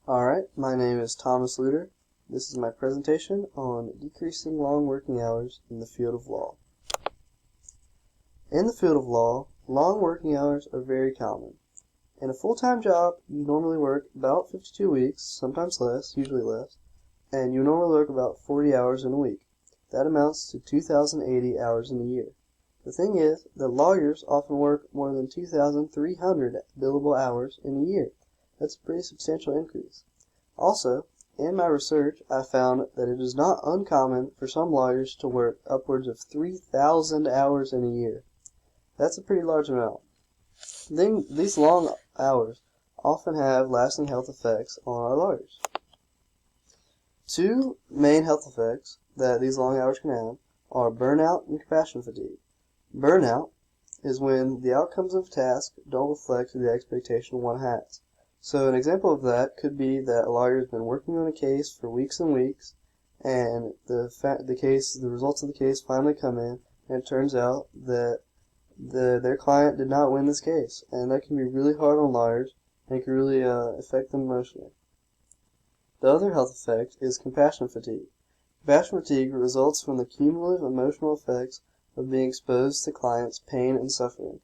Alright, my name is Thomas Luter. This is my presentation on decreasing long working hours in the field of law. In the field of law, long working hours are very common. In a full-time job, you normally work about 52 weeks, sometimes less, usually less, and you normally work about 40 hours in a week. That amounts to 2,080 hours in a year. The thing is that lawyers often work more than 2,300 billable hours in a year. That's a pretty substantial increase. Also, in my research, I found that it is not uncommon for some lawyers to work upwards of 3,000 hours in a year. That's a pretty large amount. These long hours often have lasting health effects on our lawyers. Two main health effects that these long hours can have are burnout and compassion fatigue. Burnout is when the outcomes of a task don't reflect the expectation one has. So an example of that could be that a lawyer has been working on a case for weeks and weeks, and the results of the case finally come in, and it turns out that their client did not win this case, and that can be really hard on lawyers, and it can really affect them emotionally. The other health effect is compassion fatigue. Compassion fatigue results from the cumulative emotional effects of being exposed to clients' pain and suffering.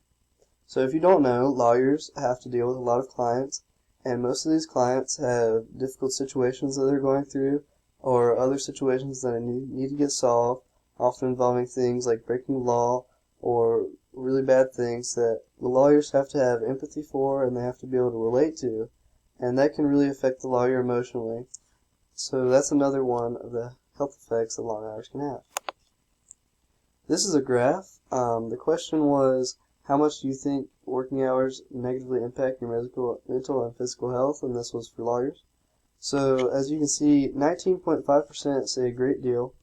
So if you don't know, lawyers have to deal with a lot of clients, and most of these clients have difficult situations that they're going through, or other situations that need to get solved, often involving things like breaking the law, or really bad things that the lawyers have to have empathy for, and they have to be able to relate to, and that can really affect the lawyer emotionally. So that's another one of the health effects that long hours can have. This is a graph. The question was, how much do you think working hours negatively impact your mental and physical health? And this was for lawyers. So as you can see, 19.5% say a great deal,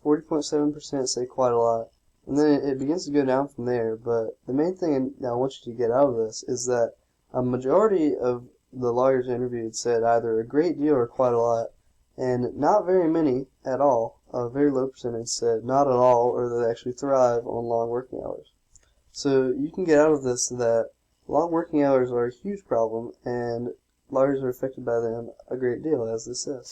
40.7% say quite a lot, and then it begins to go down from there. But the main thing I want you to get out of this is that a majority of the lawyers interviewed said either a great deal or quite a lot, and not very many at all, a very low percentage said not at all, or they actually thrive on long working hours. So you can get out of this that long working hours are a huge problem, and lawyers are affected by them a great deal, as this says.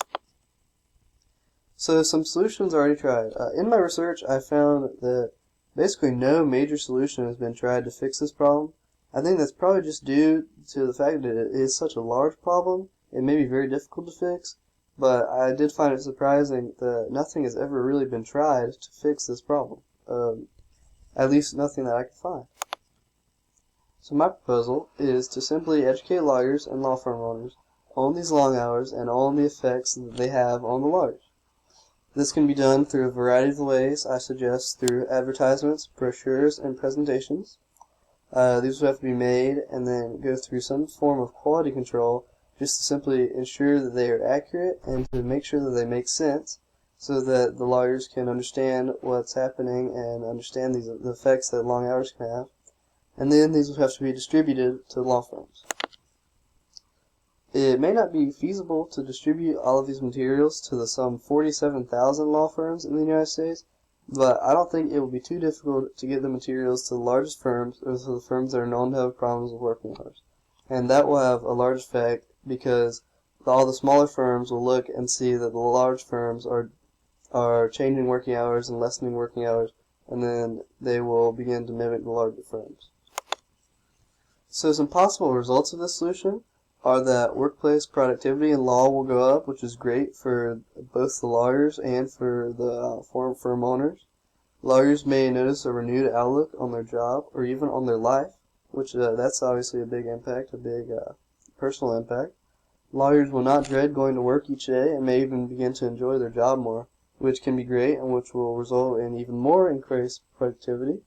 So some solutions are already tried. In my research, I found that basically no major solution has been tried to fix this problem. I think that's probably just due to the fact that it is such a large problem. It may be very difficult to fix, but I did find it surprising that nothing has ever really been tried to fix this problem. At least nothing that I could find. So my proposal is to simply educate lawyers and law firm owners on these long hours and on the effects that they have on the lawyers. This can be done through a variety of ways. I suggest through advertisements, brochures, and presentations. These would have to be made and then go through some form of quality control just to simply ensure that they are accurate and to make sure that they make sense, so that the lawyers can understand what's happening and understand the effects that long hours can have. And then these would have to be distributed to law firms. It may not be feasible to distribute all of these materials to the some 47,000 law firms in the United States, but I don't think it will be too difficult to get the materials to the largest firms, or to the firms that are known to have problems with working hours. And that will have a large effect because all the smaller firms will look and see that the large firms are changing working hours and lessening working hours, and then they will begin to mimic the larger firms. So some possible results of this solution are that workplace productivity in law will go up, which is great for both the lawyers and for the firm owners. Lawyers may notice a renewed outlook on their job or even on their life, which that's obviously a big impact, a big personal impact. Lawyers will not dread going to work each day and may even begin to enjoy their job more, which can be great and which will result in even more increased productivity.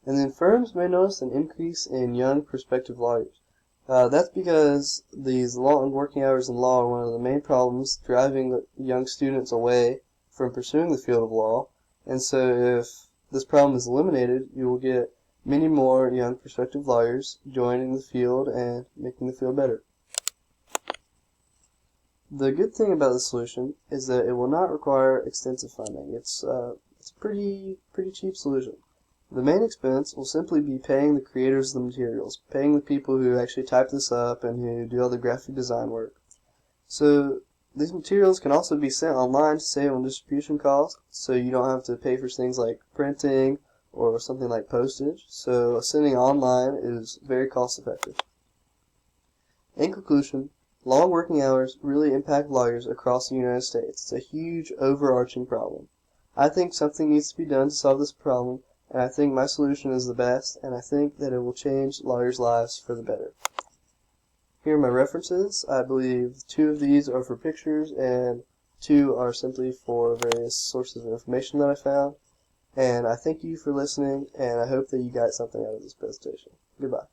And then firms may notice an increase in young prospective lawyers. That's because these long working hours in law are one of the main problems driving the young students away from pursuing the field of law. And so if this problem is eliminated, you will get many more young prospective lawyers joining the field and making the field better. The good thing about the solution is that it will not require extensive funding. It's a pretty cheap solution. The main expense will simply be paying the creators of the materials, paying the people who actually type this up and who do all the graphic design work. So these materials can also be sent online to save on distribution costs, so you don't have to pay for things like printing or something like postage. So sending online is very cost effective. In conclusion, long working hours really impact lawyers across the United States. It's a huge overarching problem. I think something needs to be done to solve this problem, and I think my solution is the best, and I think that it will change lawyers' lives for the better. Here are my references. I believe 2 of these are for pictures and 2 are simply for various sources of information that I found. And I thank you for listening, and I hope that you got something out of this presentation. Goodbye.